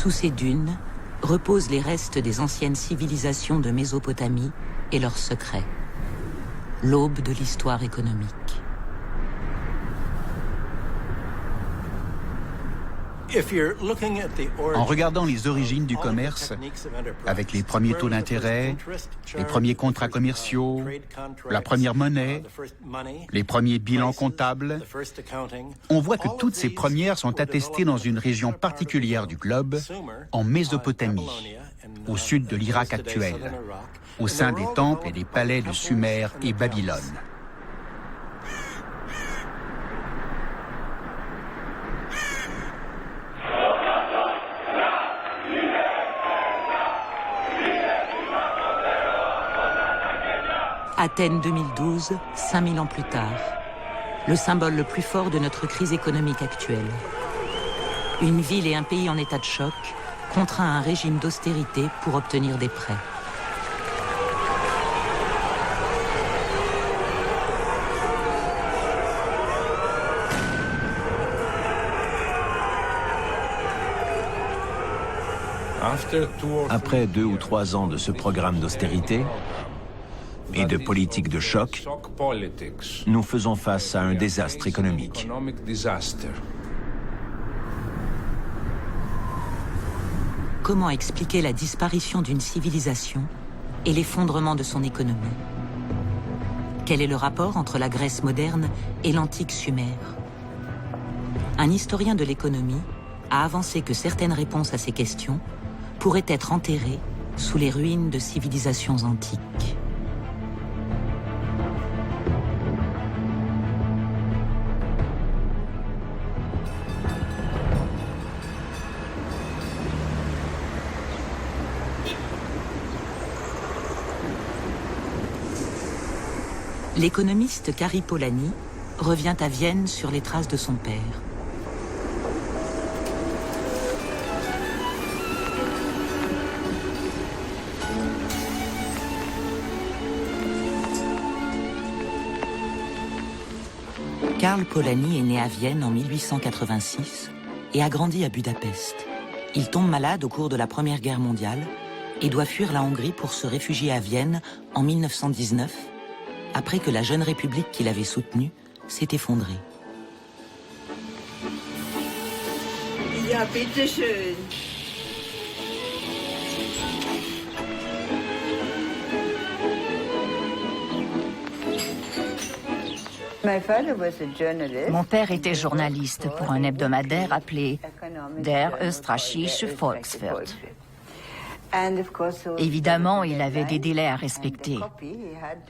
Sous ces dunes reposent les restes des anciennes civilisations de Mésopotamie et leurs secrets. L'aube de l'histoire économique. En regardant les origines du commerce, avec les premiers taux d'intérêt, les premiers contrats commerciaux, la première monnaie, les premiers bilans comptables, on voit que toutes ces premières sont attestées dans une région particulière du globe, en Mésopotamie, au sud de l'Irak actuel, au sein des temples et des palais de Sumer et Babylone. Athènes 2012, 5000 ans plus tard. Le symbole le plus fort de notre crise économique actuelle. Une ville et un pays en état de choc, contraints à un régime d'austérité pour obtenir des prêts. Après 2 ou 3 ans de ce programme d'austérité et de politique de choc, nous faisons face à un désastre économique. Comment expliquer la disparition d'une civilisation et l'effondrement de son économie? Quel est le rapport entre la Grèce moderne et l'antique Sumer? Un historien de l'économie a avancé que certaines réponses à ces questions pourraient être enterrées sous les ruines de civilisations antiques. L'économiste Kari Polanyi revient à Vienne sur les traces de son père. Karl Polanyi est né à Vienne en 1886 et a grandi à Budapest. Il tombe malade au cours de la Première Guerre mondiale et doit fuir la Hongrie pour se réfugier à Vienne en 1919, après que la jeune république qu'il avait soutenue s'est effondrée. Ja, bitte schön. Mon père était journaliste pour un hebdomadaire appelé Der Österreichische Volkswirt. Évidemment, il avait des délais à respecter.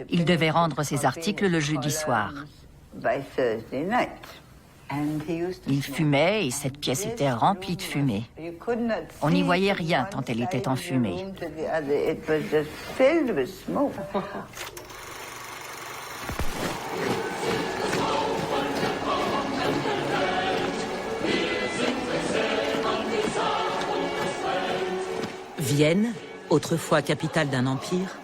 Il devait rendre ses articles le jeudi soir. Il fumait et cette pièce était remplie de fumée. On n'y voyait rien tant elle était enfumée. Vienne, autrefois capitale d'un empire,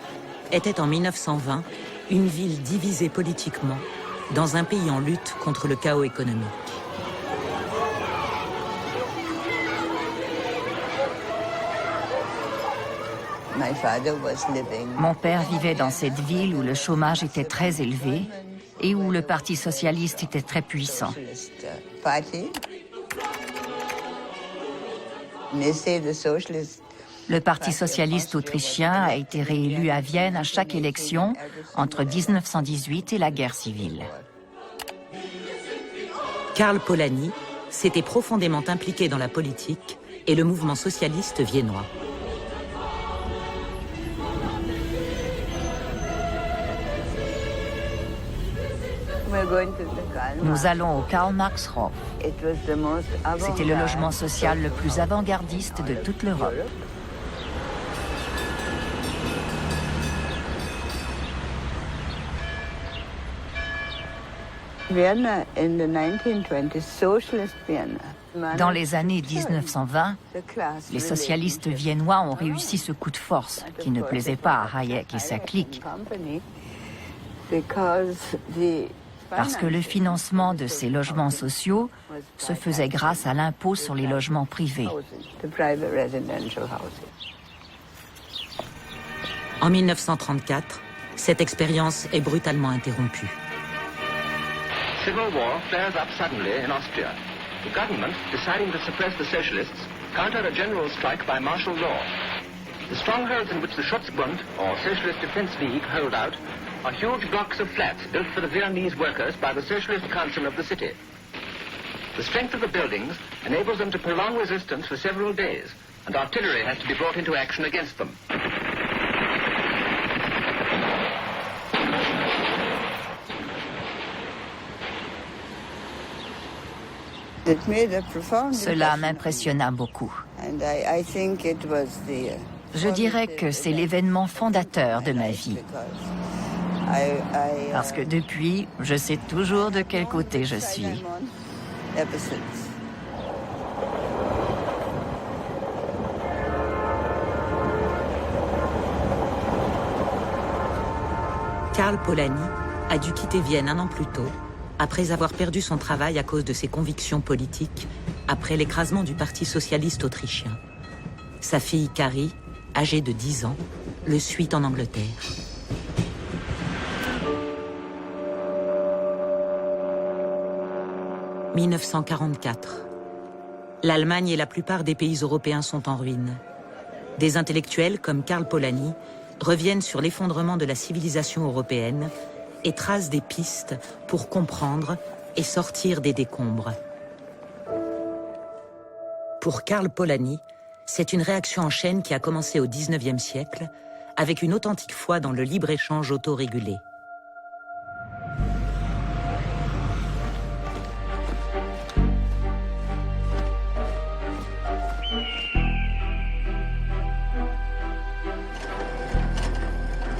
était en 1920 une ville divisée politiquement dans un pays en lutte contre le chaos économique. Mon père vivait dans cette ville où le chômage était très élevé et où le Parti socialiste était très puissant. Le Parti socialiste autrichien a été réélu à Vienne à chaque élection entre 1918 et la guerre civile. Karl Polanyi s'était profondément impliqué dans la politique et le mouvement socialiste viennois. Nous allons au Karl-Marx-Hof. C'était le logement social le plus avant-gardiste de toute l'Europe. Dans les années 1920, les socialistes viennois ont réussi ce coup de force qui ne plaisait pas à Hayek et sa clique. Parce que le financement de ces logements sociaux se faisait grâce à l'impôt sur les logements privés. En 1934, cette expérience est brutalement interrompue. Civil war flares up suddenly in Austria. The government, deciding to suppress the socialists, countered a general strike by martial law. The strongholds in which the Schutzbund, or Socialist Defense League, hold out are huge blocks of flats built for the Viennese workers by the Socialist Council of the city. The strength of the buildings enables them to prolong resistance for several days, and artillery has to be brought into action against them. Cela m'impressionna beaucoup. Je dirais que c'est l'événement fondateur de ma vie. Parce que depuis, je sais toujours de quel côté je suis. Karl Polanyi a dû quitter Vienne un an plus tôt, après avoir perdu son travail à cause de ses convictions politiques, après l'écrasement du Parti socialiste autrichien. Sa fille Carrie, âgée de 10 ans, le suit en Angleterre. « 1944. L'Allemagne et la plupart des pays européens sont en ruine. Des intellectuels comme Karl Polanyi reviennent sur l'effondrement de la civilisation européenne et tracent des pistes pour comprendre et sortir des décombres. Pour Karl Polanyi, c'est une réaction en chaîne qui a commencé au XIXe siècle avec une authentique foi dans le libre-échange autorégulé.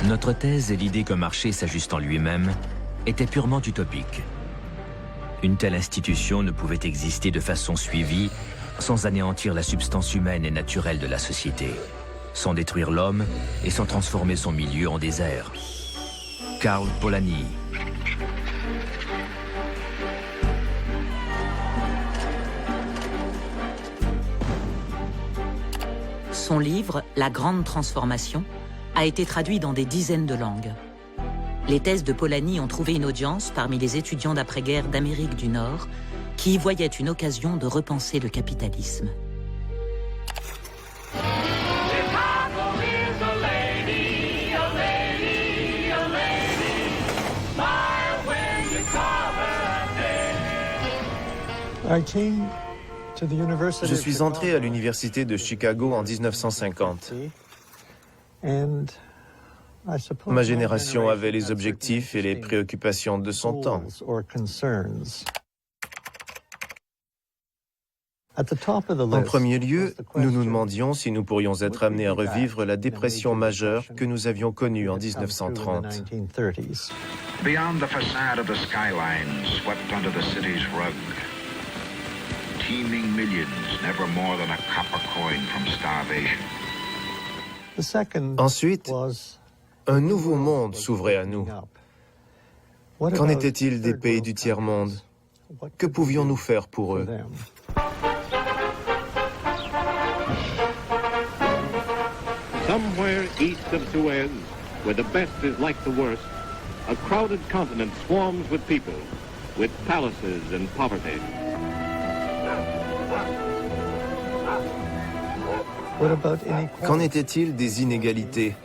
Notre thèse et l'idée qu'un marché s'ajuste en lui-même étaient purement utopiques. Une telle institution ne pouvait exister de façon suivie sans anéantir la substance humaine et naturelle de la société, sans détruire l'homme et sans transformer son milieu en désert. Karl Polanyi. Son livre, La Grande Transformation, a été traduit dans des dizaines de langues. Les thèses de Polanyi ont trouvé une audience parmi les étudiants d'après-guerre d'Amérique du Nord qui y voyaient une occasion de repenser le capitalisme. Je suis entré à l'université de Chicago en 1950. Ma génération avait les objectifs et les préoccupations de son temps. En premier lieu, nous nous demandions si nous pourrions être amenés à revivre la dépression majeure que nous avions connue en 1930. Beyond the facade of the skyline swept under the city's rug, teeming millions, never more than a copper coin from starvation. Ensuite, un nouveau monde s'ouvrait à nous. Qu'en était-il des pays du tiers-monde? Que pouvions-nous faire pour eux? Somewhere east of Suez, where the best is like the worst, a crowded continent swarms with people, with palaces and poverty. Qu'en était-il des inégalités?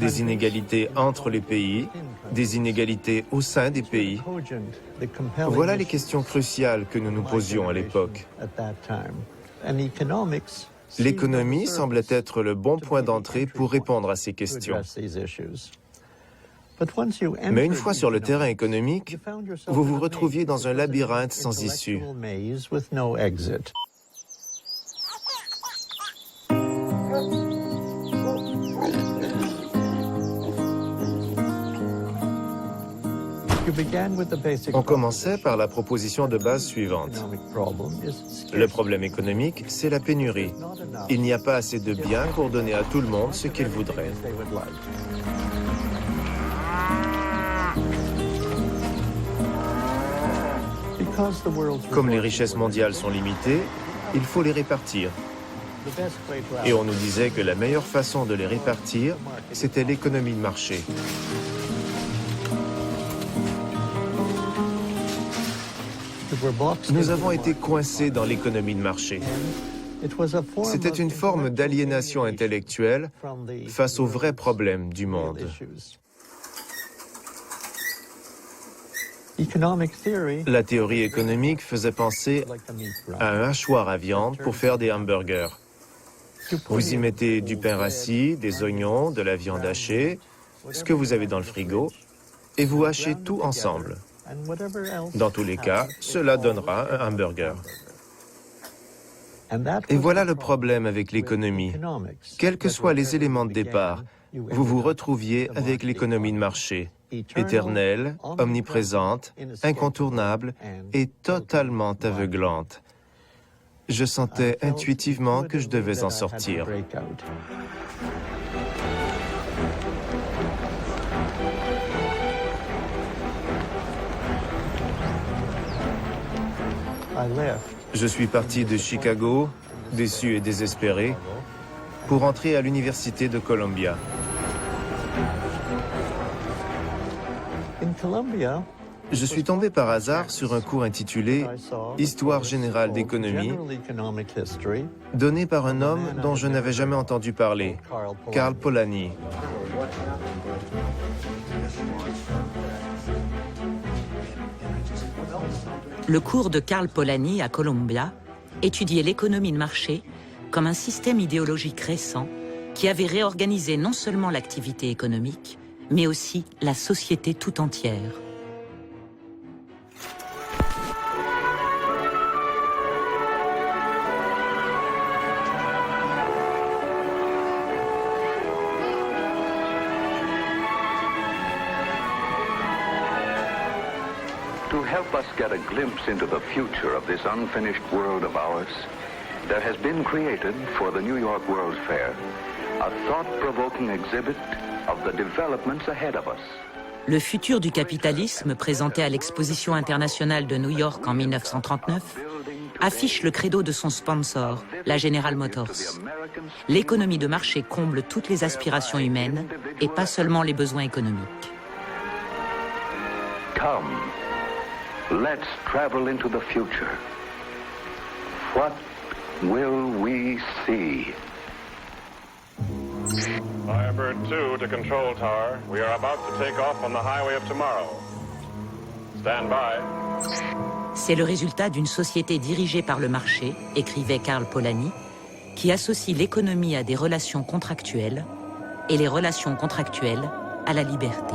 Des inégalités entre les pays, des inégalités au sein des pays. Voilà les questions cruciales que nous nous posions à l'époque. L'économie semblait être le bon point d'entrée pour répondre à ces questions. Mais une fois sur le terrain économique, vous vous retrouviez dans un labyrinthe sans issue. On commençait par la proposition de base suivante. Le problème économique, c'est la pénurie. Il n'y a pas assez de biens pour donner à tout le monde ce qu'il voudrait. Comme les richesses mondiales sont limitées, il faut les répartir. Et on nous disait que la meilleure façon de les répartir, c'était l'économie de marché. Nous avons été coincés dans l'économie de marché. C'était une forme d'aliénation intellectuelle face aux vrais problèmes du monde. La théorie économique faisait penser à un hachoir à viande pour faire des hamburgers. Vous y mettez du pain rassis, des oignons, de la viande hachée, ce que vous avez dans le frigo, et vous hachez tout ensemble. Dans tous les cas, cela donnera un hamburger. Et voilà le problème avec l'économie. Quels que soient les éléments de départ, vous vous retrouviez avec l'économie de marché, éternelle, omniprésente, incontournable et totalement aveuglante. Je sentais intuitivement que je devais en sortir. Je suis parti de Chicago, déçu et désespéré, pour entrer à l'université de Columbia. Je suis tombé par hasard sur un cours intitulé « Histoire générale d'économie » donné par un homme dont je n'avais jamais entendu parler, Karl Polanyi. Le cours de Karl Polanyi à Columbia étudiait l'économie de marché comme un système idéologique récent qui avait réorganisé non seulement l'activité économique, mais aussi la société tout entière. To help us get a glimpse into the future of this unfinished world of ours, there has been created for the New York World's Fair a thought-provoking exhibit of the developments ahead of us. Le futur du capitalisme, présenté à l'exposition internationale de New York en 1939, affiche le credo de son sponsor, la General Motors. L'économie de marché comble toutes les aspirations humaines et pas seulement les besoins économiques. Come, let's travel into the future. What will we see? Firebird 2 to Control Tower. We are about to take off on the highway of tomorrow. Stand by. C'est le résultat d'une société dirigée par le marché, écrivait Karl Polanyi, qui associe l'économie à des relations contractuelles et les relations contractuelles à la liberté.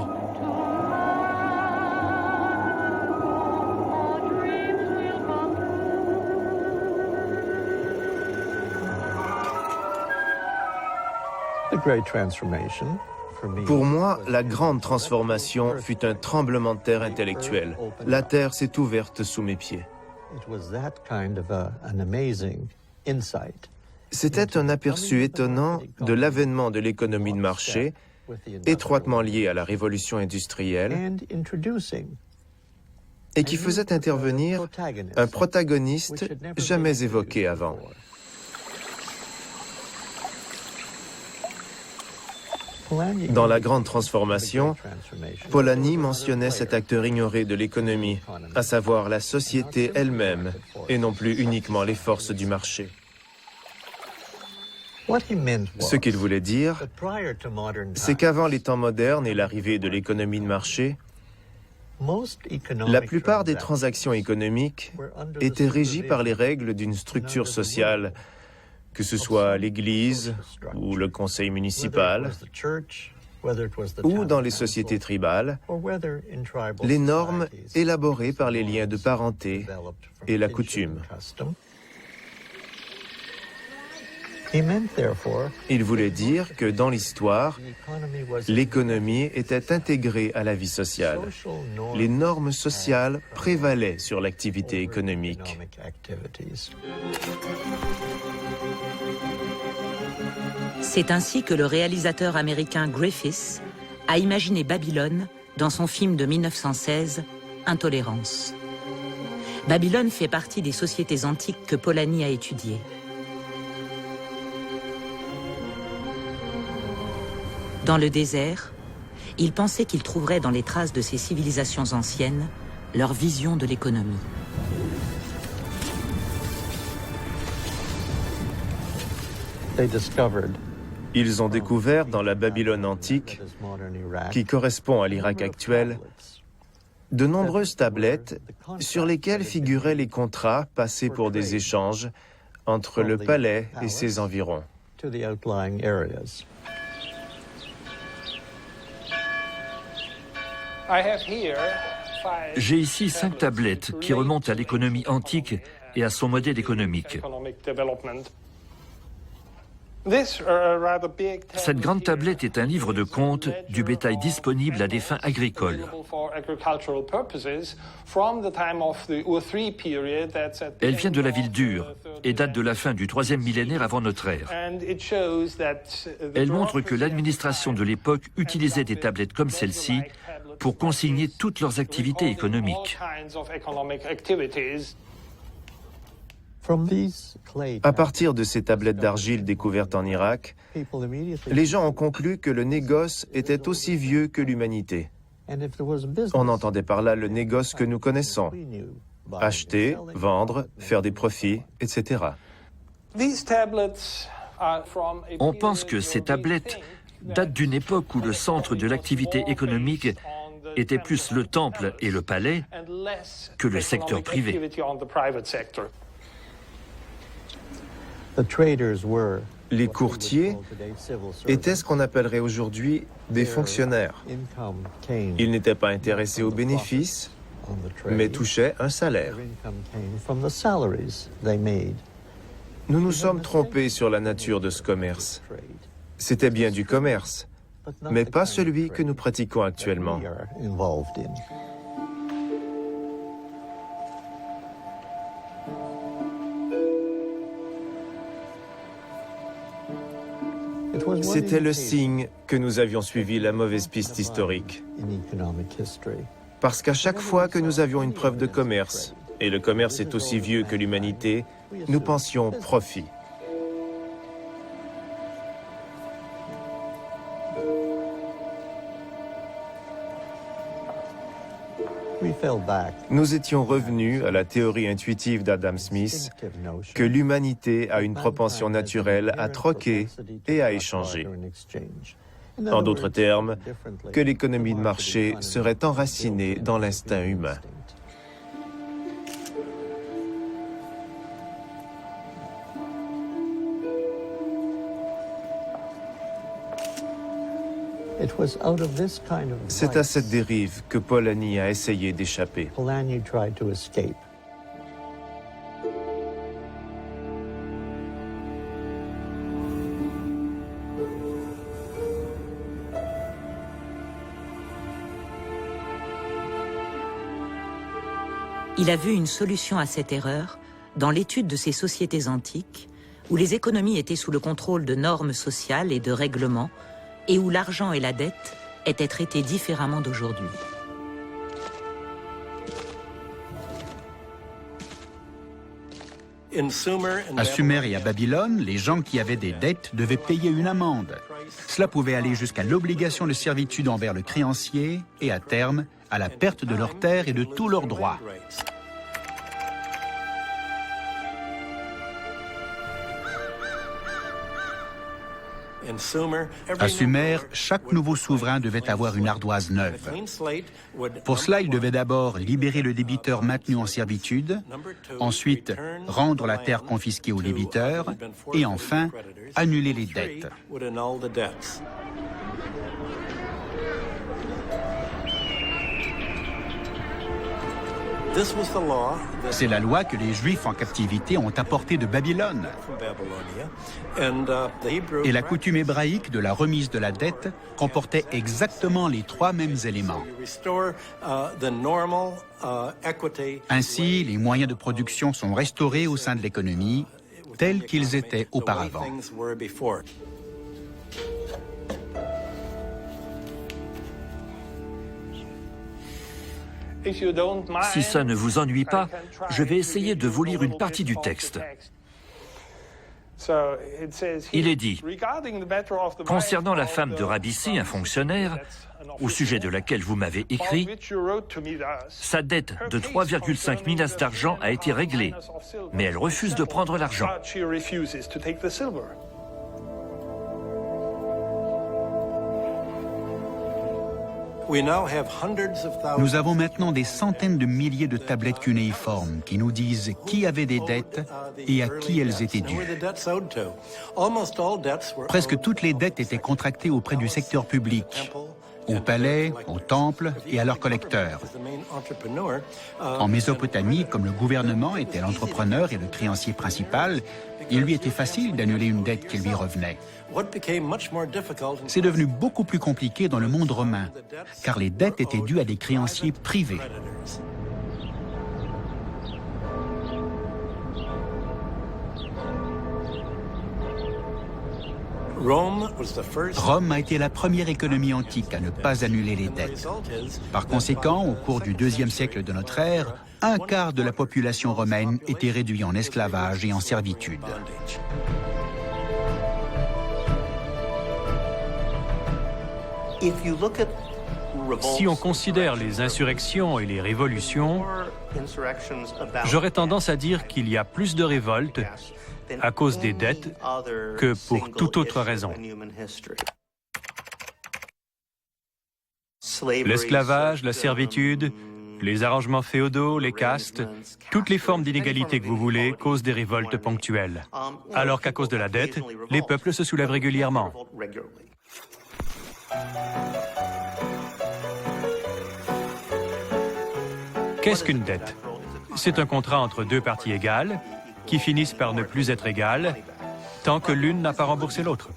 Pour moi, la grande transformation fut un tremblement de terre intellectuel. La terre s'est ouverte sous mes pieds. C'était un aperçu étonnant de l'avènement de l'économie de marché, étroitement liée à la révolution industrielle, et qui faisait intervenir un protagoniste jamais évoqué avant. Dans la grande transformation, Polanyi mentionnait cet acteur ignoré de l'économie, à savoir la société elle-même, et non plus uniquement les forces du marché. Ce qu'il voulait dire, c'est qu'avant les temps modernes et l'arrivée de l'économie de marché, la plupart des transactions économiques étaient régies par les règles d'une structure sociale, que ce soit l'Église ou le conseil municipal, ou dans les sociétés tribales, les normes élaborées par les liens de parenté et la coutume. Il voulait dire que dans l'histoire, l'économie était intégrée à la vie sociale. Les normes sociales prévalaient sur l'activité économique. C'est ainsi que le réalisateur américain Griffith a imaginé Babylone dans son film de 1916, Intolérance. Babylone fait partie des sociétés antiques que Polanyi a étudiées. Dans le désert, il pensait qu'il trouverait dans les traces de ces civilisations anciennes leur vision de l'économie. Ils ont découvert dans la Babylone antique, qui correspond à l'Irak actuel, de nombreuses tablettes sur lesquelles figuraient les contrats passés pour des échanges entre le palais et ses environs. J'ai ici 5 tablettes qui remontent à l'économie antique et à son modèle économique. Cette grande tablette est un livre de compte du bétail disponible à des fins agricoles. Elle vient de la ville d'Ur et date de la fin du 3e millénaire avant notre ère. Elle montre que l'administration de l'époque utilisait des tablettes comme celle-ci pour consigner toutes leurs activités économiques. À partir de ces tablettes d'argile découvertes en Irak, les gens ont conclu que le négoce était aussi vieux que l'humanité. On entendait par là le négoce que nous connaissons: acheter, vendre, faire des profits, etc. On pense que ces tablettes datent d'une époque où le centre de l'activité économique était plus le temple et le palais que le secteur privé. Les courtiers étaient ce qu'on appellerait aujourd'hui des fonctionnaires. Ils n'étaient pas intéressés aux bénéfices, mais touchaient un salaire. Nous nous sommes trompés sur la nature de ce commerce. C'était bien du commerce, mais pas celui que nous pratiquons actuellement. C'était le signe que nous avions suivi la mauvaise piste historique. Parce qu'à chaque fois que nous avions une preuve de commerce, et le commerce est aussi vieux que l'humanité, nous pensions profit. Nous étions revenus à la théorie intuitive d'Adam Smith que l'humanité a une propension naturelle à troquer et à échanger. En d'autres termes, que l'économie de marché serait enracinée dans l'instinct humain. C'est à cette dérive que Polanyi a essayé d'échapper. Il a vu une solution à cette erreur dans l'étude de ces sociétés antiques où les économies étaient sous le contrôle de normes sociales et de règlements et où l'argent et la dette étaient traités différemment d'aujourd'hui. À Sumer et à Babylone, les gens qui avaient des dettes devaient payer une amende. Cela pouvait aller jusqu'à l'obligation de servitude envers le créancier et, à terme, à la perte de leurs terres et de tous leurs droits. À Sumer, chaque nouveau souverain devait avoir une ardoise neuve. Pour cela, il devait d'abord libérer le débiteur maintenu en servitude, ensuite rendre la terre confisquée au débiteur et enfin annuler les dettes. C'est la loi que les Juifs en captivité ont apportée de Babylone. Et la coutume hébraïque de la remise de la dette comportait exactement les trois mêmes éléments. Ainsi, les moyens de production sont restaurés au sein de l'économie, tels qu'ils étaient auparavant. Si ça ne vous ennuie pas, je vais essayer de vous lire une partie du texte. Il est dit, concernant la femme de Rabissi, un fonctionnaire, au sujet de laquelle vous m'avez écrit, sa dette de 3,5 minas d'argent a été réglée, mais elle refuse de prendre l'argent. Nous avons maintenant des centaines de milliers de tablettes cunéiformes qui nous disent qui avait des dettes et à qui elles étaient dues. Presque toutes les dettes étaient contractées auprès du secteur public, au palais, au temple et à leurs collecteurs. En Mésopotamie, comme le gouvernement était l'entrepreneur et le créancier principal, il lui était facile d'annuler une dette qui lui revenait. C'est devenu beaucoup plus compliqué dans le monde romain, car les dettes étaient dues à des créanciers privés. Rome a été la première économie antique à ne pas annuler les dettes. Par conséquent, au cours du IIe siècle de notre ère, un quart de la population romaine était réduit en esclavage et en servitude. Si on considère les insurrections et les révolutions, j'aurais tendance à dire qu'il y a plus de révoltes à cause des dettes que pour toute autre raison. L'esclavage, la servitude, les arrangements féodaux, les castes, toutes les formes d'inégalité que vous voulez causent des révoltes ponctuelles. Alors qu'à cause de la dette, les peuples se soulèvent régulièrement. Qu'est-ce qu'une dette? C'est un contrat entre deux parties égales qui finissent par ne plus être égales tant que l'une n'a pas remboursé l'autre.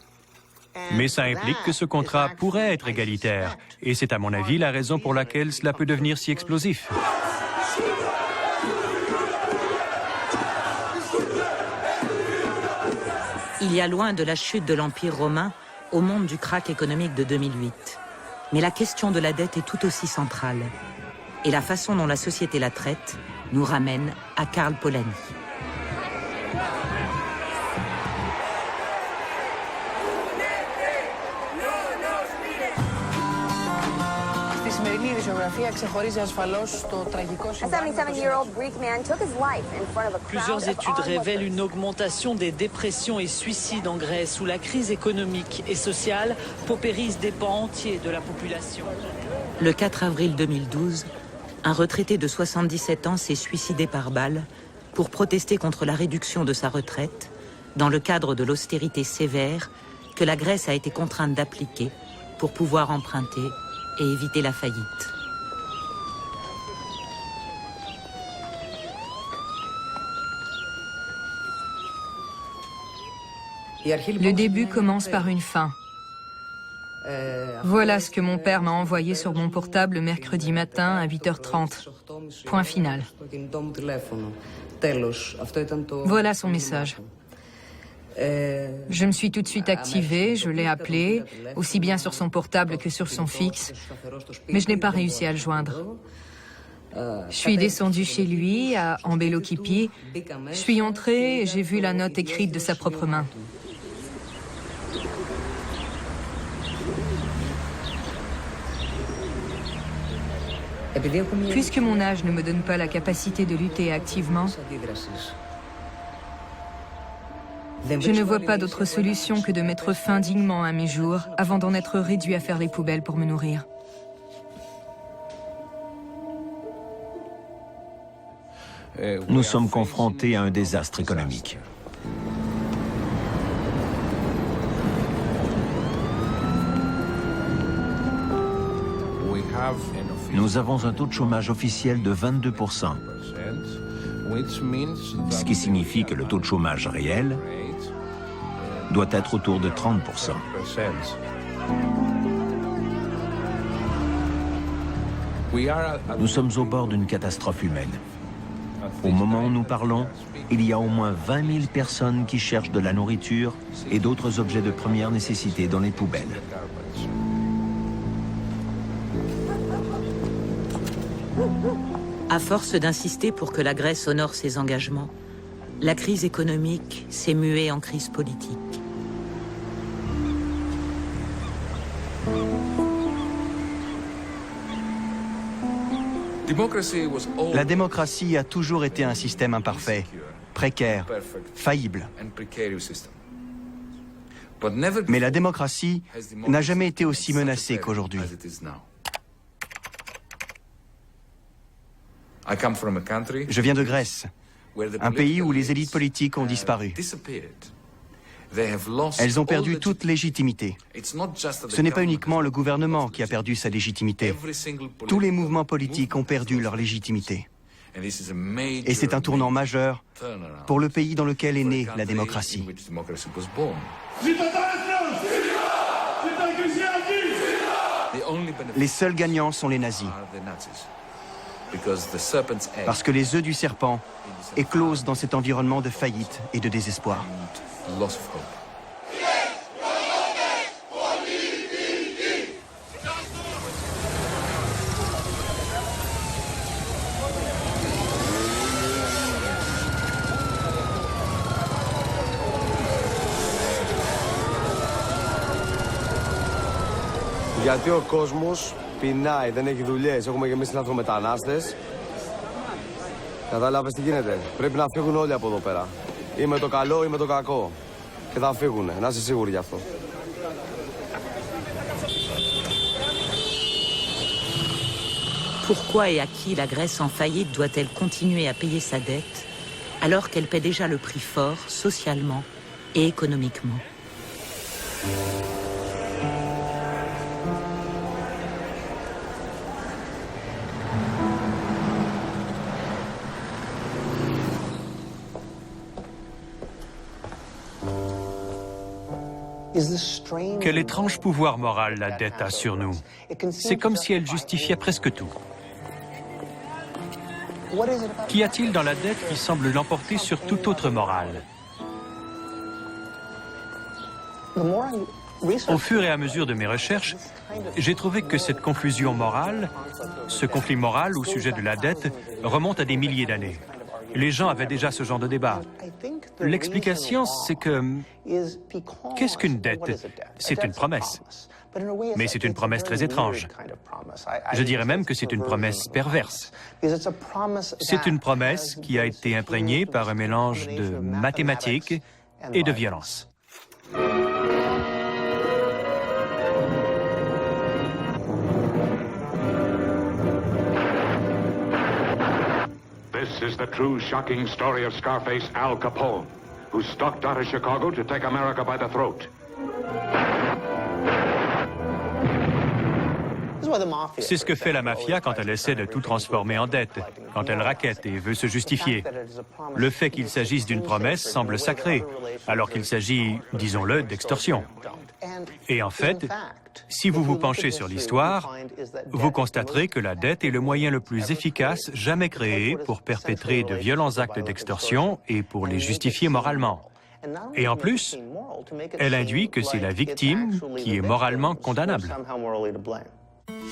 Mais ça implique que ce contrat pourrait être égalitaire, et c'est à mon avis la raison pour laquelle cela peut devenir si explosif. Il y a loin de la chute de l'Empire romain au monde du krach économique de 2008. Mais la question de la dette est tout aussi centrale. Et la façon dont la société la traite nous ramène à Karl Polanyi. Plusieurs études révèlent une augmentation des dépressions et suicides en Grèce, où la crise économique et sociale paupérise des pans entiers de la population. Le 4 avril 2012, un retraité de 77 ans s'est suicidé par balle pour protester contre la réduction de sa retraite dans le cadre de l'austérité sévère que la Grèce a été contrainte d'appliquer pour pouvoir emprunter et éviter la faillite. Le début commence par une fin. Voilà ce que mon père m'a envoyé sur mon portable le mercredi matin à 8h30. Point final. Voilà son message. Je me suis tout de suite activée, je l'ai appelé, aussi bien sur son portable que sur son fixe, mais je n'ai pas réussi à le joindre. Je suis descendue chez lui, à Ambélokipi. Je suis entrée et j'ai vu la note écrite de sa propre main. Puisque mon âge ne me donne pas la capacité de lutter activement, je ne vois pas d'autre solution que de mettre fin dignement à mes jours avant d'en être réduit à faire les poubelles pour me nourrir. Nous sommes confrontés à un désastre économique. Nous avons un taux de chômage officiel de 22%, ce qui signifie que le taux de chômage réel doit être autour de 30%. Nous sommes au bord d'une catastrophe humaine. Au moment où nous parlons, il y a au moins 20 000 personnes qui cherchent de la nourriture et d'autres objets de première nécessité dans les poubelles. À force d'insister pour que la Grèce honore ses engagements, la crise économique s'est muée en crise politique. La démocratie a toujours été un système imparfait, précaire, faillible. Mais la démocratie n'a jamais été aussi menacée qu'aujourd'hui. Je viens de Grèce, un pays où les élites politiques ont disparu. Elles ont perdu toute légitimité. Ce n'est pas uniquement le gouvernement qui a perdu sa légitimité. Tous les mouvements politiques ont perdu leur légitimité. Et c'est un tournant majeur pour le pays dans lequel est née la démocratie. Les seuls gagnants sont les nazis. Parce que les œufs du serpent éclosent dans cet environnement de faillite et de désespoir. Γιατί ο κόσμος πεινάει, δεν έχει δουλειές, έχουμε γεμίσει λαθρομετανάστες. Κατάλαβες τι γίνεται. Πρέπει να φύγουν όλοι από εδώ πέρα. Ή με το καλό ή με το κακό. Και θα φύγουνε, να είσαι σίγουροι γι' αυτό. Pourquoi et à qui la Grèce en faillite doit-elle continuer à payer sa dette alors qu'elle paie déjà le prix fort socialement et économiquement? Quel étrange pouvoir moral la dette a sur nous. C'est comme si elle justifiait presque tout. Qu'y a-t-il dans la dette qui semble l'emporter sur toute autre morale? Au fur et à mesure de mes recherches, j'ai trouvé que cette confusion morale, ce conflit moral au sujet de la dette, remonte à des milliers d'années. Les gens avaient déjà ce genre de débat. L'explication, c'est que... Qu'est-ce qu'une dette? C'est une promesse. Mais c'est une promesse très étrange. Je dirais même que c'est une promesse perverse. C'est une promesse qui a été imprégnée par un mélange de mathématiques et de violence. This is the true shocking story of Scarface Al Capone, who stalked out of Chicago to take America by the throat. C'est ce que fait la mafia quand elle essaie de tout transformer en dette, quand elle raquette et veut se justifier. Le fait qu'il s'agisse d'une promesse semble sacré, alors qu'il s'agit, disons-le, d'extorsion. Et en fait, si vous vous penchez sur l'histoire, vous constaterez que la dette est le moyen le plus efficace jamais créé pour perpétrer de violents actes d'extorsion et pour les justifier moralement. Et en plus, elle induit que c'est la victime qui est moralement condamnable.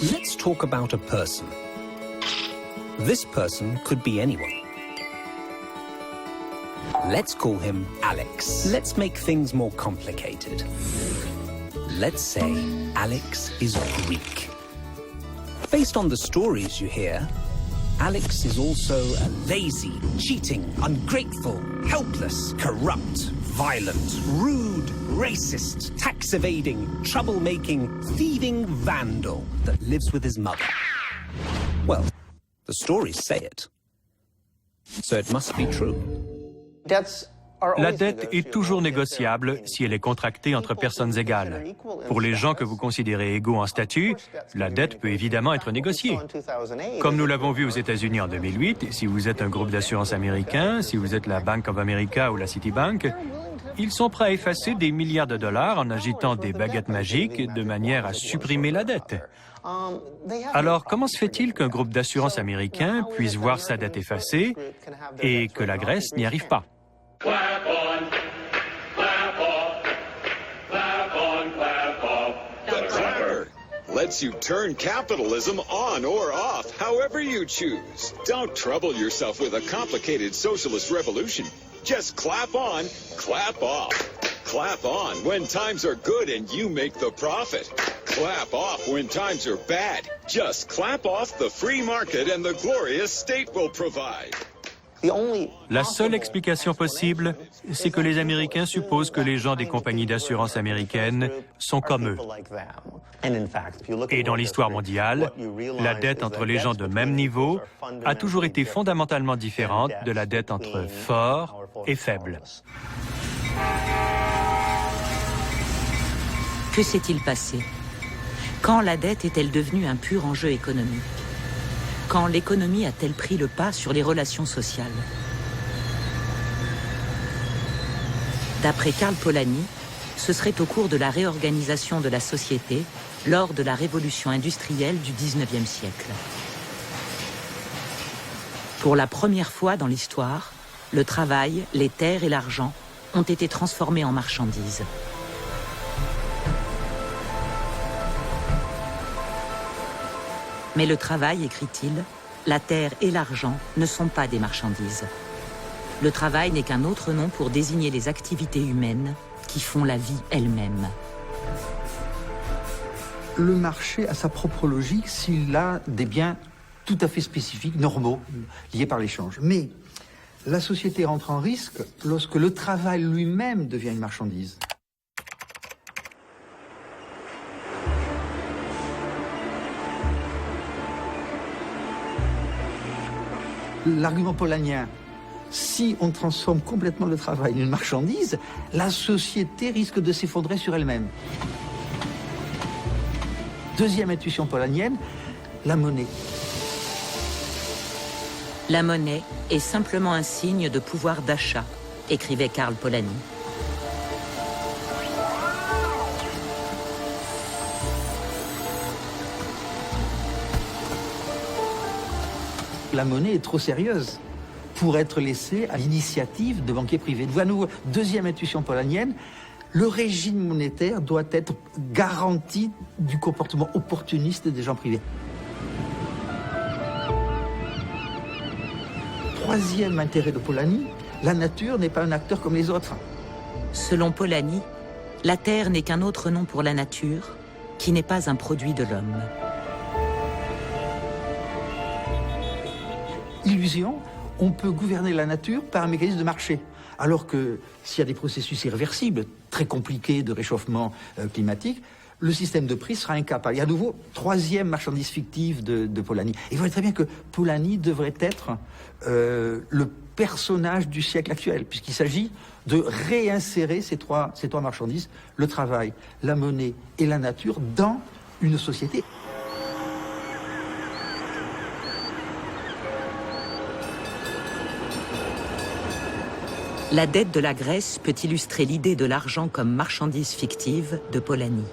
Let's talk about a person. This person could be anyone. Let's call him Alex. Let's make things more complicated. Let's say Alex is Greek. Based on the stories you hear, Alex is also a lazy, cheating, ungrateful, helpless, corrupt, violent, rude, racist, tax-evading, troublemaking, thieving vandal that lives with his mother. Well, the stories say it. So it must be true. La dette est toujours négociable si elle est contractée entre personnes égales. Pour les gens que vous considérez égaux en statut, la dette peut évidemment être négociée. Comme nous l'avons vu aux États-Unis en 2008, si vous êtes un groupe d'assurance américain, si vous êtes la Bank of America ou la Citibank, ils sont prêts à effacer des milliards de dollars en agitant des baguettes magiques de manière à supprimer la dette. Alors, comment se fait-il qu'un groupe d'assurance américain puisse voir sa dette effacée et que la Grèce n'y arrive pas? Clap on, clap off, clap on, clap off. The clapper. lets you turn capitalism on or off, however you choose. Don't trouble yourself with a complicated socialist revolution. Just clap on, clap off. Clap on when times are good and you make the profit. Clap off when times are bad. Just clap off the free market and the glorious state will provide. La seule explication possible, c'est que les Américains supposent que les gens des compagnies d'assurance américaines sont comme eux. Et dans l'histoire mondiale, la dette entre les gens de même niveau a toujours été fondamentalement différente de la dette entre forts et faibles. Que s'est-il passé? Quand la dette est-elle devenue un pur enjeu économique? Quand l'économie a-t-elle pris le pas sur les relations sociales? D'après Karl Polanyi, ce serait au cours de la réorganisation de la société lors de la révolution industrielle du XIXe siècle. Pour la première fois dans l'histoire, le travail, les terres et l'argent ont été transformés en marchandises. Mais le travail, écrit-il, la terre et l'argent ne sont pas des marchandises. Le travail n'est qu'un autre nom pour désigner les activités humaines qui font la vie elle-même. Le marché a sa propre logique s'il a des biens tout à fait spécifiques, normaux, liés par l'échange. Mais la société rentre en risque lorsque le travail lui-même devient une marchandise. L'argument polanien, si on transforme complètement le travail en une marchandise, la société risque de s'effondrer sur elle-même. Deuxième intuition polanienne, la monnaie. La monnaie est simplement un signe de pouvoir d'achat, écrivait Karl Polanyi. La monnaie est trop sérieuse pour être laissée à l'initiative de banquiers privés. À nouveau, deuxième intuition polanienne, le régime monétaire doit être garanti du comportement opportuniste des gens privés. Troisième intérêt de Polanyi, la nature n'est pas un acteur comme les autres. Selon Polanyi, la Terre n'est qu'un autre nom pour la nature, qui n'est pas un produit de l'homme. Illusion, on peut gouverner la nature par un mécanisme de marché. Alors que s'il y a des processus irréversibles, très compliqués de réchauffement climatique, le système de prix sera incapable. Et à nouveau, troisième marchandise fictive de Polanyi. Et vous voyez très bien que Polanyi devrait être le personnage du siècle actuel, puisqu'il s'agit de réinsérer ces trois marchandises, le travail, la monnaie et la nature, dans une société. La dette de la Grèce peut illustrer l'idée de l'argent comme marchandise fictive de Polanyi.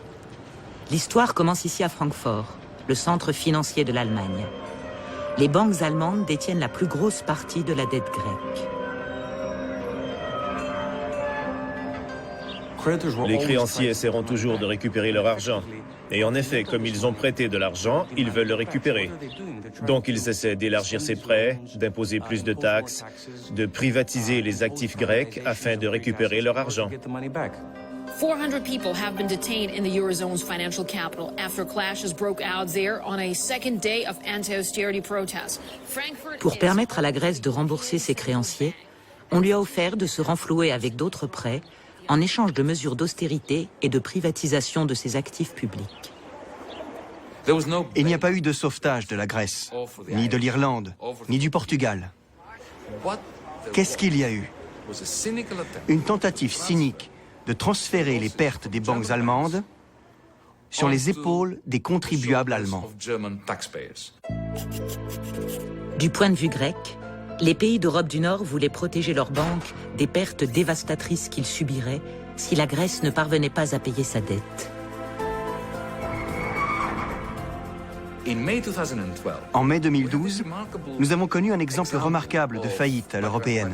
L'histoire commence ici à Francfort, le centre financier de l'Allemagne. Les banques allemandes détiennent la plus grosse partie de la dette grecque. Les créanciers essaieront toujours de récupérer leur argent. Et en effet, comme ils ont prêté de l'argent, ils veulent le récupérer. Donc ils essaient d'élargir ces prêts, d'imposer plus de taxes, de privatiser les actifs grecs afin de récupérer leur argent. 400 people have been detained in the Eurozone's financial capital after clashes broke out there on a second day of anti-austerity protests. Pour permettre à la Grèce de rembourser ses créanciers, on lui a offert de se renflouer avec d'autres prêts en échange de mesures d'austérité et de privatisation de ses actifs publics. Il n'y a pas eu de sauvetage de la Grèce, ni de l'Irlande, ni du Portugal. Qu'est-ce qu'il y a eu? Une tentative cynique de transférer les pertes des banques allemandes sur les épaules des contribuables allemands. Du point de vue grec, les pays d'Europe du Nord voulaient protéger leurs banques des pertes dévastatrices qu'ils subiraient si la Grèce ne parvenait pas à payer sa dette. En mai 2012, nous avons connu un exemple remarquable de faillite à l'européenne.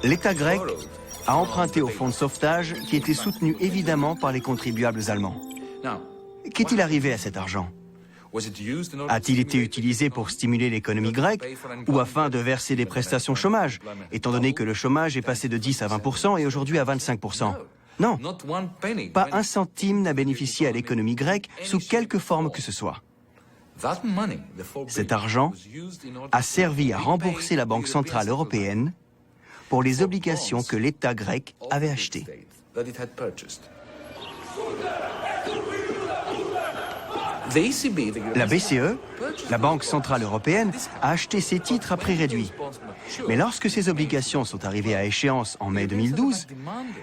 L'État grec a emprunté au fonds de sauvetage qui était soutenu évidemment par les contribuables allemands. Qu'est-il arrivé à cet argent? A-t-il été utilisé pour stimuler l'économie grecque ou afin de verser des prestations chômage, étant donné que le chômage est passé de 10 à 20% et aujourd'hui à 25%? Non, pas un centime n'a bénéficié à l'économie grecque sous quelque forme que ce soit. Cet argent a servi à rembourser la Banque centrale européenne pour les obligations que l'État grec avait achetées. La BCE, la Banque centrale européenne, a acheté ces titres à prix réduit. Mais lorsque ces obligations sont arrivées à échéance en mai 2012,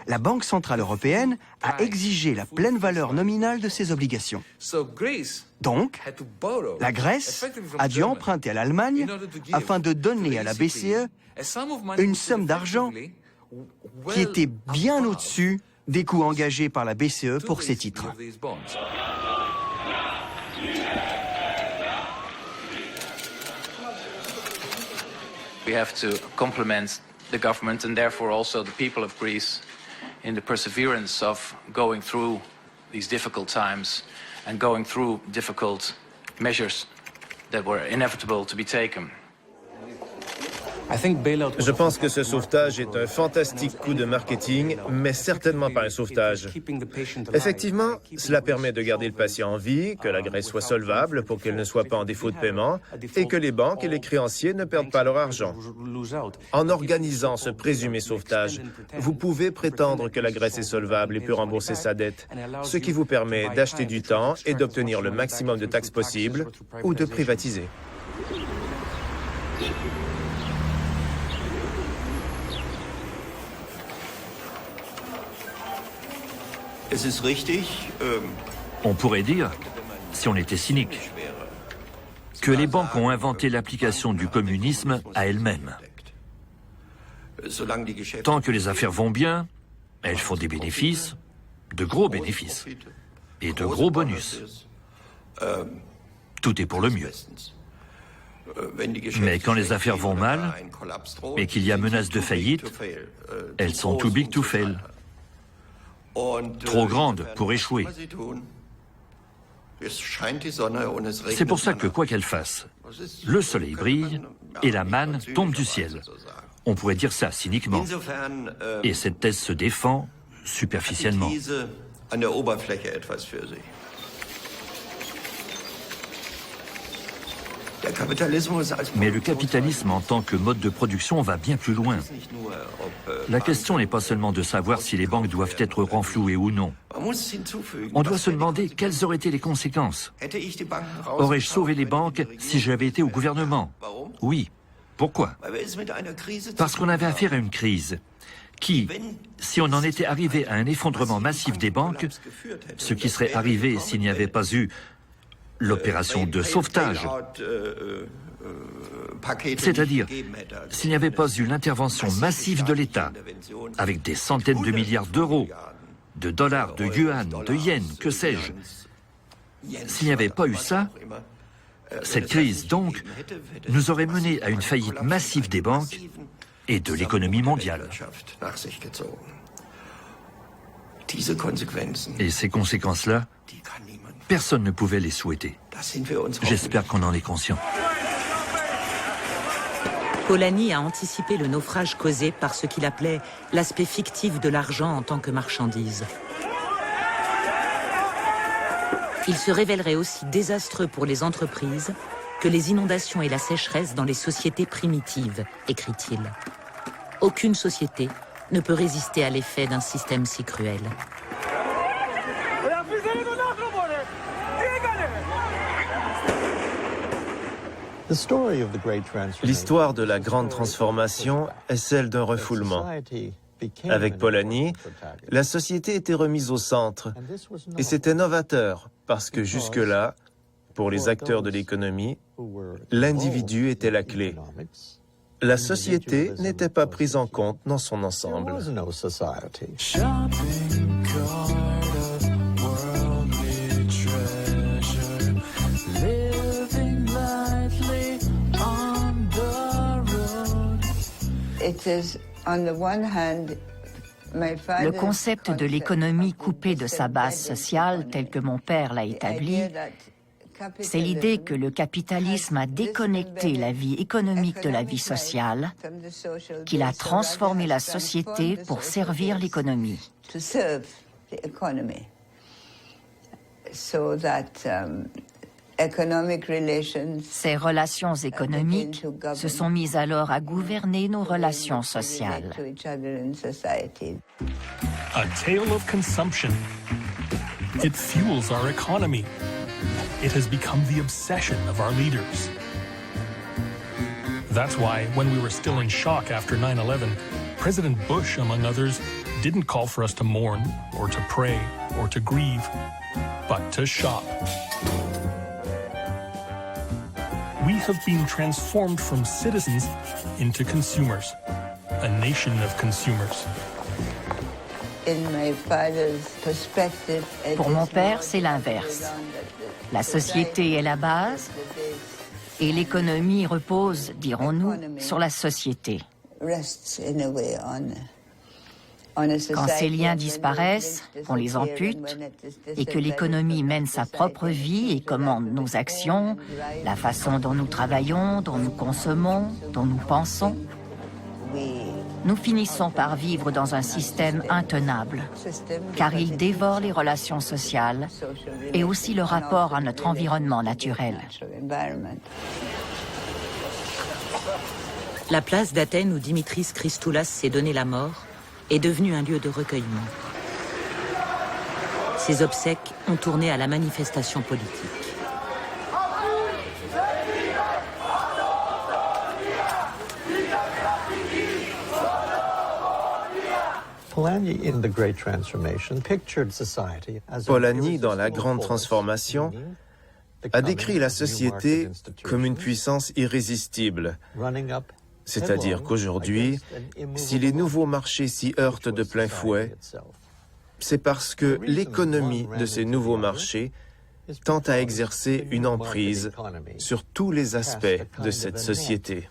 la Banque centrale européenne a exigé la pleine valeur nominale de ces obligations. Donc, la Grèce a dû emprunter à l'Allemagne afin de donner à la BCE une somme d'argent qui était bien au-dessus des coûts engagés par la BCE pour ces titres. We have to compliment the government and therefore also the people of Greece in the perseverance of going through these difficult times and going through difficult measures that were inevitable to be taken. Je pense que ce sauvetage est un fantastique coup de marketing, mais certainement pas un sauvetage. Effectivement, cela permet de garder le patient en vie, que la Grèce soit solvable pour qu'elle ne soit pas en défaut de paiement et que les banques et les créanciers ne perdent pas leur argent. En organisant ce présumé sauvetage, vous pouvez prétendre que la Grèce est solvable et peut rembourser sa dette, ce qui vous permet d'acheter du temps et d'obtenir le maximum de taxes possible ou de privatiser. On pourrait dire, si on était cynique, que les banques ont inventé l'application du communisme à elles-mêmes. Tant que les affaires vont bien, elles font des bénéfices, de gros bénéfices, et de gros bonus. Tout est pour le mieux. Mais quand les affaires vont mal, et qu'il y a menace de faillite, elles sont too big to fail. Trop grandes pour échouer. C'est pour ça que, quoi qu'elle fasse, le soleil brille et la manne tombe du ciel. On pourrait dire ça cyniquement. Et cette thèse se défend superficiellement. Mais le capitalisme en tant que mode de production va bien plus loin. La question n'est pas seulement de savoir si les banques doivent être renflouées ou non. On doit se demander quelles auraient été les conséquences. Aurais-je sauvé les banques si j'avais été au gouvernement? Oui. Pourquoi? Parce qu'on avait affaire à une crise qui, si on en était arrivé à un effondrement massif des banques, ce qui serait arrivé s'il n'y avait pas eu l'opération de sauvetage, c'est-à-dire s'il n'y avait pas eu l'intervention massive de l'État, avec des centaines de milliards d'euros, de dollars, de yuan, de yens, que sais-je, s'il n'y avait pas eu ça, cette crise, donc, nous aurait mené à une faillite massive des banques et de l'économie mondiale. Et ces conséquences-là, personne ne pouvait les souhaiter. J'espère qu'on en est conscient. Polanyi a anticipé le naufrage causé par ce qu'il appelait l'aspect fictif de l'argent en tant que marchandise. Il se révélerait aussi désastreux pour les entreprises que les inondations et la sécheresse dans les sociétés primitives, écrit-il. Aucune société ne peut résister à l'effet d'un système si cruel. L'histoire de la grande transformation est celle d'un refoulement. Avec Polanyi, la société était remise au centre et c'était novateur parce que jusque-là, pour les acteurs de l'économie, l'individu était la clé. La société n'était pas prise en compte dans son ensemble. It is, on the one hand, Le concept de l'économie coupée de sa base sociale, tel que mon père l'a établi, c'est l'idée que le capitalisme a déconnecté la vie économique de la vie sociale, qu'il a transformé la société pour servir l'économie. Ces relations économiques se sont mises alors à gouverner nos relations sociales. A tale of consumption. It fuels our economy. It has become the obsession of our leaders. That's why, when we were still in shock after 9/11, President Bush, among others, didn't call for us to mourn, or to pray, or to grieve, but to shop. We have been transformed from citizens into consumers, a nation of consumers. Pour mon père, c'est l'inverse. La société est la base et l'économie repose, dirons-nous, sur la société. Quand ces liens disparaissent, qu'on les ampute et que l'économie mène sa propre vie et commande nos actions, la façon dont nous travaillons, dont nous consommons, dont nous pensons, nous finissons par vivre dans un système intenable, car il dévore les relations sociales et aussi le rapport à notre environnement naturel. La place d'Athènes où Dimitris Christoulas s'est donné la mort est devenue un lieu de recueillement. Ses obsèques ont tourné à la manifestation politique. Polanyi, dans La Grande Transformation, a décrit la société comme une puissance irrésistible. C'est-à-dire qu'aujourd'hui, si les nouveaux marchés s'y heurtent de plein fouet, c'est parce que l'économie de ces nouveaux marchés tend à exercer une emprise sur tous les aspects de cette société.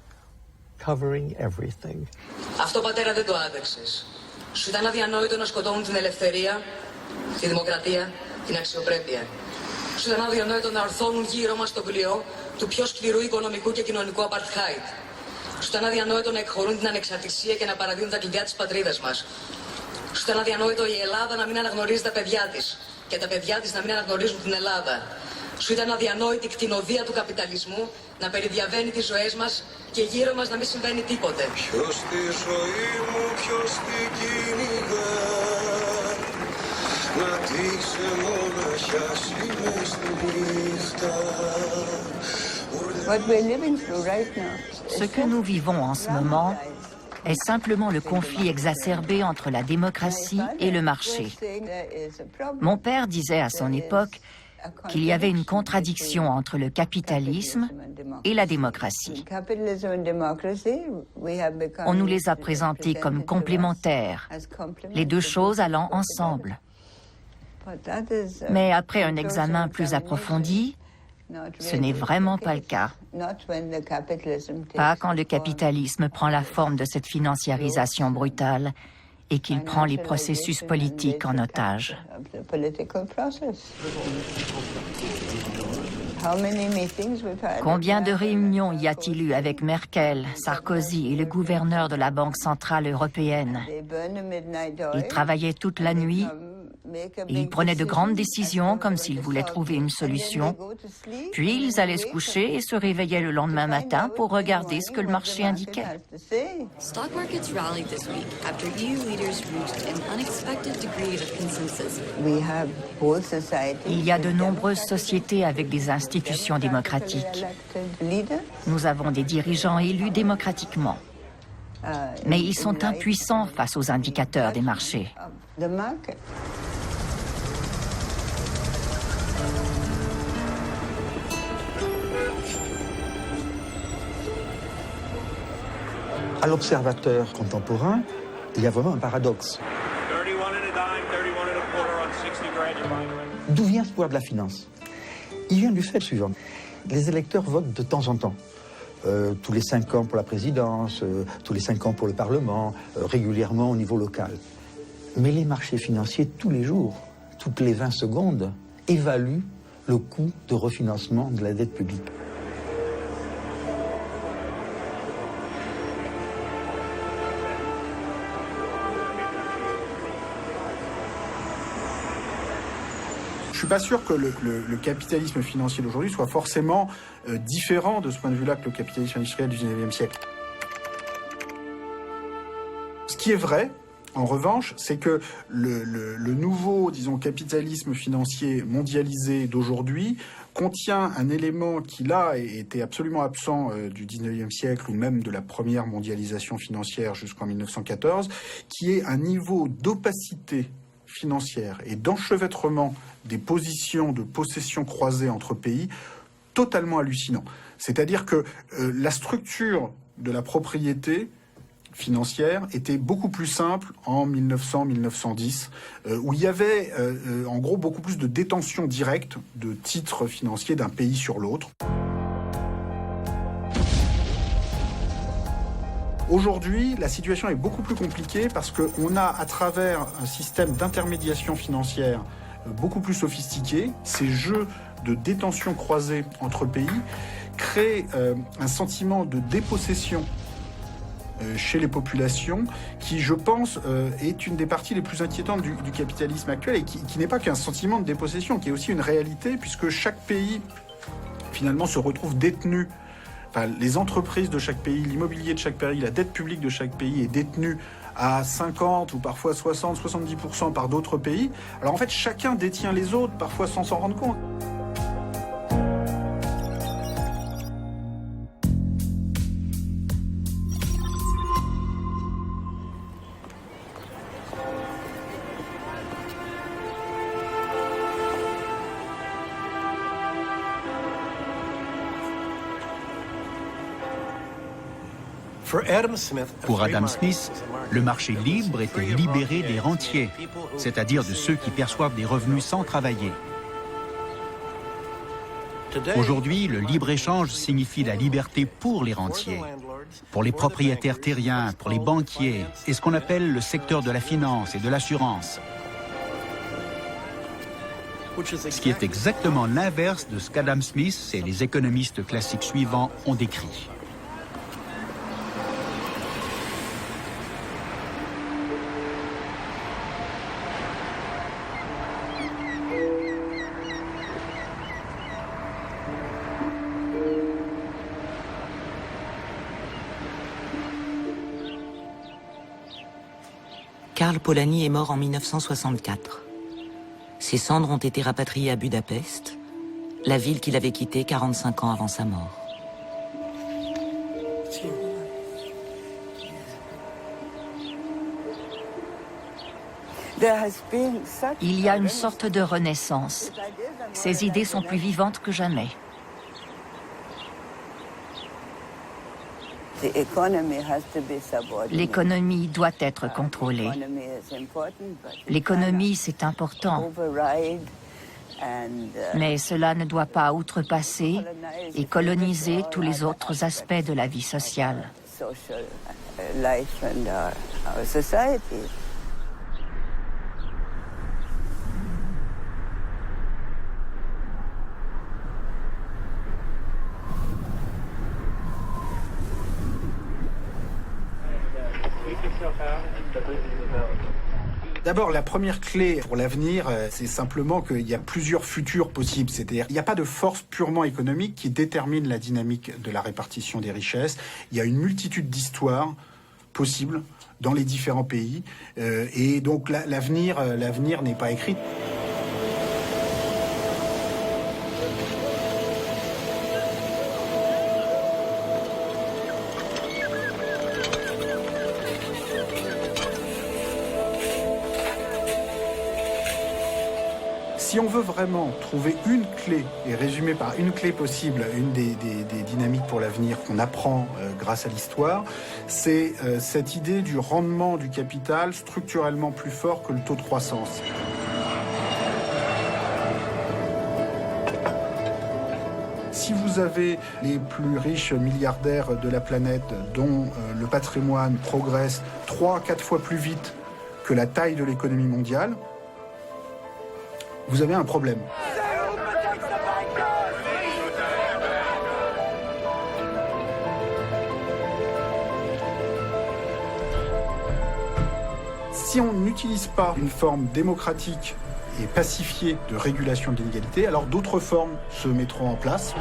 Αυτό, πατέρα, δεν το άδεξες. Σου ήταν αδιανόητο να σκοτώνουν την ελευθερία, τη δημοκρατία, την αξιοπρέπεια. Σου ήταν αδιανόητο να ορθώνουν γύρω μας τον κλειό του πιο σκληρού οικονομικού και κοινωνικού απαρτχάιτ. Σου ήταν αδιανόητο να εκχωρούν την ανεξαρτησία και να παραδίδουν τα κλειδιά της πατρίδας μας. Σου ήταν αδιανόητο η Ελλάδα να μην αναγνωρίζει τα παιδιά της και τα παιδιά της να μην αναγνωρίζουν την Ελλάδα. Σου ήταν αδιανόητη η κτηνοδία του καπιταλισμού να περιδιαβαίνει τις ζωές μας και γύρω μας να μην συμβαίνει τίποτε. Ποιος τη ζωή μου, ποιος την κυνηγά, να τη ξεμοναχιάσει μες στη νύχτα. Ce que nous vivons en ce moment est simplement le conflit exacerbé entre la démocratie et le marché. Mon père disait à son époque qu'il y avait une contradiction entre le capitalisme et la démocratie. On nous les a présentés comme complémentaires, les deux choses allant ensemble. Mais après un examen plus approfondi, ce n'est vraiment pas le cas. Pas quand le capitalisme prend la forme de cette financiarisation brutale et qu'il prend les processus politiques en otage. Combien de réunions y a-t-il eu avec Merkel, Sarkozy et le gouverneur de la Banque centrale européenne? Ils travaillaient toute la nuit. Ils prenaient de grandes décisions comme s'ils voulaient trouver une solution. Puis ils allaient se coucher et se réveillaient le lendemain matin pour regarder ce que le marché indiquait. Stock markets rallied this week after EU leaders reached an unexpected degree of consensus. Il y a de nombreuses sociétés avec des institutions démocratiques. Nous avons des dirigeants élus démocratiquement. Mais ils sont impuissants face aux indicateurs des marchés. À l'observateur contemporain, il y a vraiment un paradoxe. D'où vient ce pouvoir de la finance? Il vient du fait suivant. Les électeurs votent de temps en temps. Tous les 5 ans pour la présidence, tous les 5 ans pour le Parlement, régulièrement au niveau local. Mais les marchés financiers, tous les jours, toutes les 20 secondes, évaluent le coût de refinancement de la dette publique. Je suis pas sûr que le capitalisme financier d'aujourd'hui soit forcément différent de ce point de vue-là que le capitalisme industriel du 19e siècle. Ce qui est vrai, en revanche, c'est que le nouveau, disons, capitalisme financier mondialisé d'aujourd'hui contient un élément qui, là, était absolument absent du 19e siècle ou même de la première mondialisation financière jusqu'en 1914, qui est un niveau d'opacité financière et d'enchevêtrement des positions de possession croisée entre pays totalement hallucinant. C'est-à-dire que la structure de la propriété financière était beaucoup plus simple en 1900-1910, où il y avait en gros beaucoup plus de détention directe de titres financiers d'un pays sur l'autre. Aujourd'hui, la situation est beaucoup plus compliquée parce qu'on a, à travers un système d'intermédiation financière beaucoup plus sophistiqué, ces jeux de détention croisée entre pays créent un sentiment de dépossession chez les populations qui, je pense, est une des parties les plus inquiétantes du capitalisme actuel et qui n'est pas qu'un sentiment de dépossession, qui est aussi une réalité puisque chaque pays, finalement, se retrouve détenu. Enfin, les entreprises de chaque pays, l'immobilier de chaque pays, la dette publique de chaque pays est détenue à 50 ou parfois 60-70% par d'autres pays. Alors en fait, chacun détient les autres, parfois sans s'en rendre compte. Pour Adam Smith, le marché libre était libéré des rentiers, c'est-à-dire de ceux qui perçoivent des revenus sans travailler. Aujourd'hui, le libre-échange signifie la liberté pour les rentiers, pour les propriétaires terriens, pour les banquiers et ce qu'on appelle le secteur de la finance et de l'assurance. Ce qui est exactement l'inverse de ce qu'Adam Smith et les économistes classiques suivants ont décrit. Karl Polanyi est mort en 1964. Ses cendres ont été rapatriées à Budapest, la ville qu'il avait quittée 45 ans avant sa mort. Il y a une sorte de renaissance. Ces idées sont plus vivantes que jamais. L'économie doit être contrôlée. L'économie, c'est important. Mais cela ne doit pas outrepasser et coloniser tous les autres aspects de la vie sociale. D'abord, la première clé pour l'avenir, c'est simplement qu'il y a plusieurs futurs possibles. C'est-à-dire qu'il n'y a pas de force purement économique qui détermine la dynamique de la répartition des richesses. Il y a une multitude d'histoires possibles dans les différents pays. Et donc l'avenir n'est pas écrit. Si on veut vraiment trouver une clé et résumer par une clé possible une des dynamiques pour l'avenir qu'on apprend grâce à l'histoire, c'est cette idée du rendement du capital structurellement plus fort que le taux de croissance. Si vous avez les plus riches milliardaires de la planète dont le patrimoine progresse 3 à 4 fois plus vite que la taille de l'économie mondiale, vous avez un problème. Si on n'utilise pas une forme démocratique et pacifiée de régulation de l'inégalité, alors d'autres formes se mettront en place.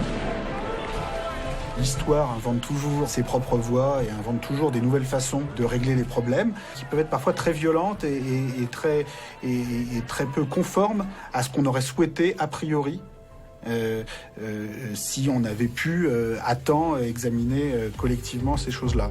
L'histoire invente toujours ses propres voies et invente toujours des nouvelles façons de régler les problèmes qui peuvent être parfois très violentes et très peu conformes à ce qu'on aurait souhaité a priori si on avait pu à temps examiner collectivement ces choses-là.